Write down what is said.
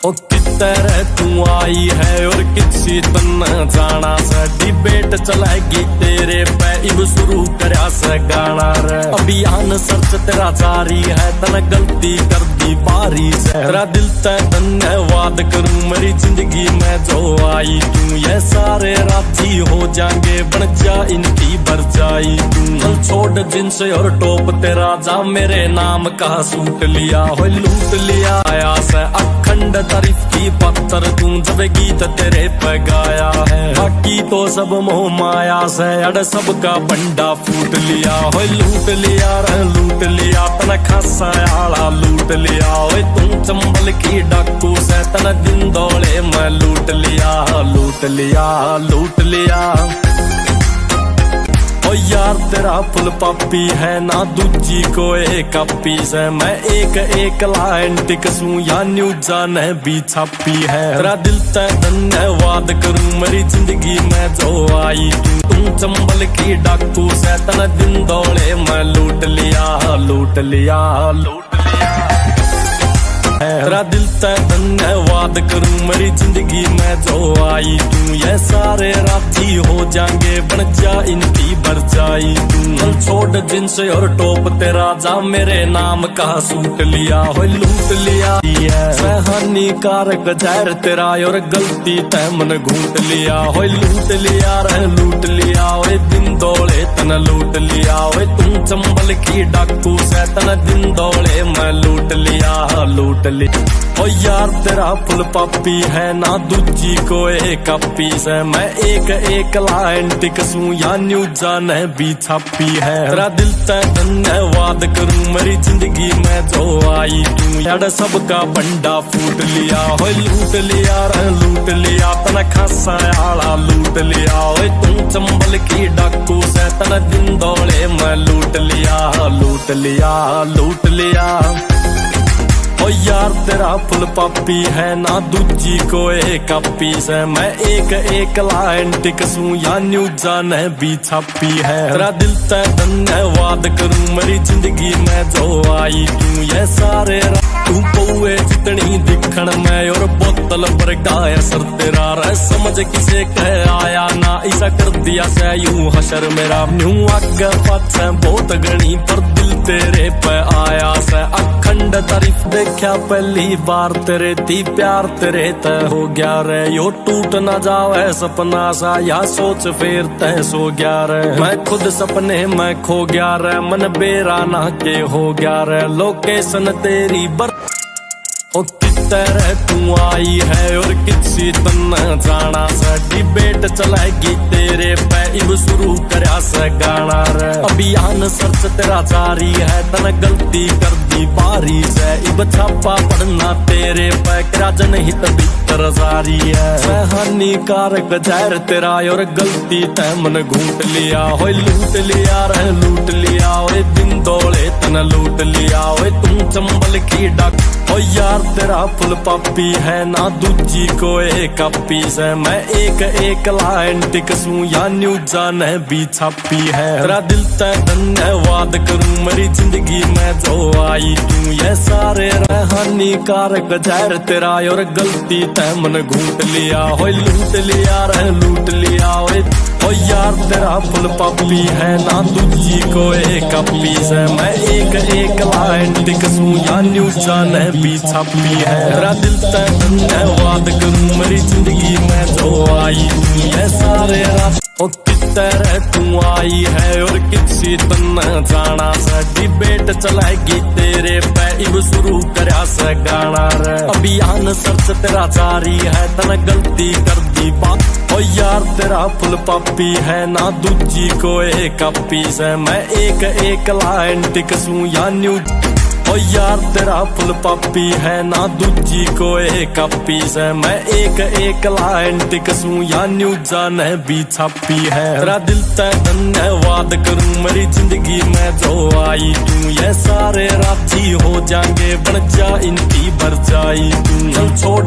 ओ कितने तू आई है और किसी तन जाना से डिबेट चलेगी तेरे पे इब शुरू करया से गाना रे। अभियान सर्च तेरा जारी है तन गलती कर दी बारी से। तेरा दिल ते धन्यवाद करूं मेरी जिंदगी में जो आई तू। ये सारे राजी हो जाएंगे बन जा इनकी भरजाई तू। चल छोड़ जींस और टॉप तेरा जा मेरे नाम का सूट लिया हो लूट लिया। आया से अखंड तारीफ की पत्थर तू जब गीत तेरे पे गाया है। बाकी तो सब मोह माया से अड़ सबका बंडा फूट लिया हो लूट लिया रे लूट लिया। तना खासा आला लूट लिया ओए तू चंबल की डाकू से तना दिन दौड़े मैं लूट लिया लूट लिया लूट लिया। ओ यार तेरा फुल पापी है ना दूजी को एक अपी से। मैं एक लाइन टिकसूं या न्यूज़ा ने भी छापी है। तेरा दिल ते धन्यवाद करूं मेरी जिंदगी में जो आई तू। चंबल की डाकू से तना दिन दौड़े मैं लूट लिया लूट लिया लूट लिया। तेरा दिल ते धन्यवाद करूं मेरी जिंदगी में जो आई तू। ये सारे राजी हो जाएंगे बन जा इनकी भरजाई तू। चल छोड़ जींस और टॉप तेरा जा मेरे नाम का सूट लिया हो लूट लिया। हानिकारक जहर तेरा और गलती तै मन घूट लिया हो लूट लिया रे लूट लिया। ओए दिन दौड़े तन लूट लिया ओए तुम चंबल की डाकू से तना दिन दौड़े मैं लूट लिया लूट लिया। ओ यार तेरा फुल पापी है ना दूजी को एक अपी से। मैं एक लाइन टिकसूं या न्यूज़ा ने भी छापी है। तेरा दिल ते धन्यवाद करूं मेरी जिंदगी में जो आई तू। यार सबका बंडा फूट लिया हो लूट लिया रे लूट लिया। तना खासा आला लूट लिया ओए तू चंबल की डाकू से तना दिन दौड़े मैं लूट लिया लूट लिया लूट लिया। ओ यार तेरा फुल पापी है ना दूजी को एक अपी से। मैं एक लाइन टिकसूं या न्यूज़ा ने भी छापी है। तेरा दिल ते धन्यवाद करूं मेरी जिंदगी में जो आई तू। ये सारे तू पौए जितनी दिखण में और बोतल पर गाय सर तेरा रह समझ किसे कह आया ना ऐसा कर दिया से यूं हशर मेरा। न्यू आगे पाछे बहुत गणी पर दिल तेरे पे आया से। अखंड तारीफ देखा पहली बार तेरे थी प्यार तेरे तय हो गया रे। यो टूट ना जावे सपना सा या सोच फेर तय सो गया रे। मैं खुद सपने में खो गया रे मन बेरा ना के हो गया रे। लोकेशन तेरी बर ओ कितने तू आई है और किसी तन जाना से। डिबेट चलेगी तेरे पे इब शुरू करया से गाना रे। अभियान सर्च तेरा जारी है तन गलती कर दी बारी से। इब छापा पड़ना तेरे पे क्या जनहित भीतर जारी है। हानिकारक जहर तेरा और गलती तै मन घूट लिया हो लूट लिया रे लूट लिया। ओए दिन दौड़े तन लूट लिया ओए तुम चंबल की डाक। ओ यार तेरा फुल पापी है ना दूजी को एक अपी से। मैं एक लाइन टिकसूं या न्यूज़ा ने भी छापी है। तेरा दिल ते धन्यवाद करूं मेरी जिंदगी में जो आई तू। ये सारे हानिकारक जहर तेरा और गलती तै मन घूट लिया हो लूट लिया रे लूट लिया। ओए ओ यार तेरा फुल पापी है ना दूजी को एक अपी से। मैं एक लाइन टिकसूं या न्यूज़ा ने भी छापी है। तेरा दिल ते धन्यवाद करूं मेरी जिंदगी में जो आई तू। ये सारे ओ कितने तू आई है और किसी तन जाना से। डिबेट चलेगी तेरे पे इब शुरू करया से गाना रे। अभियान सर्च तेरा जारी है तन गलती कर दी बात। ओ यार तेरा फुल पापी है ना दूजी को एक अपी से। मैं एक लाइन टिकसूं या न्यूज़ ओ यार तेरा फुल पापी है ना दूजी को एक अपी से। मैं एक लाइन टिकसूं या न्यूज़ा ने भी छापी है। तेरा दिल ते धन्यवाद करूं मेरी जिंदगी में जो आई तू। ये सारे राजी हो जाएंगे बन जा इनकी भरजाई तू। चल छोड़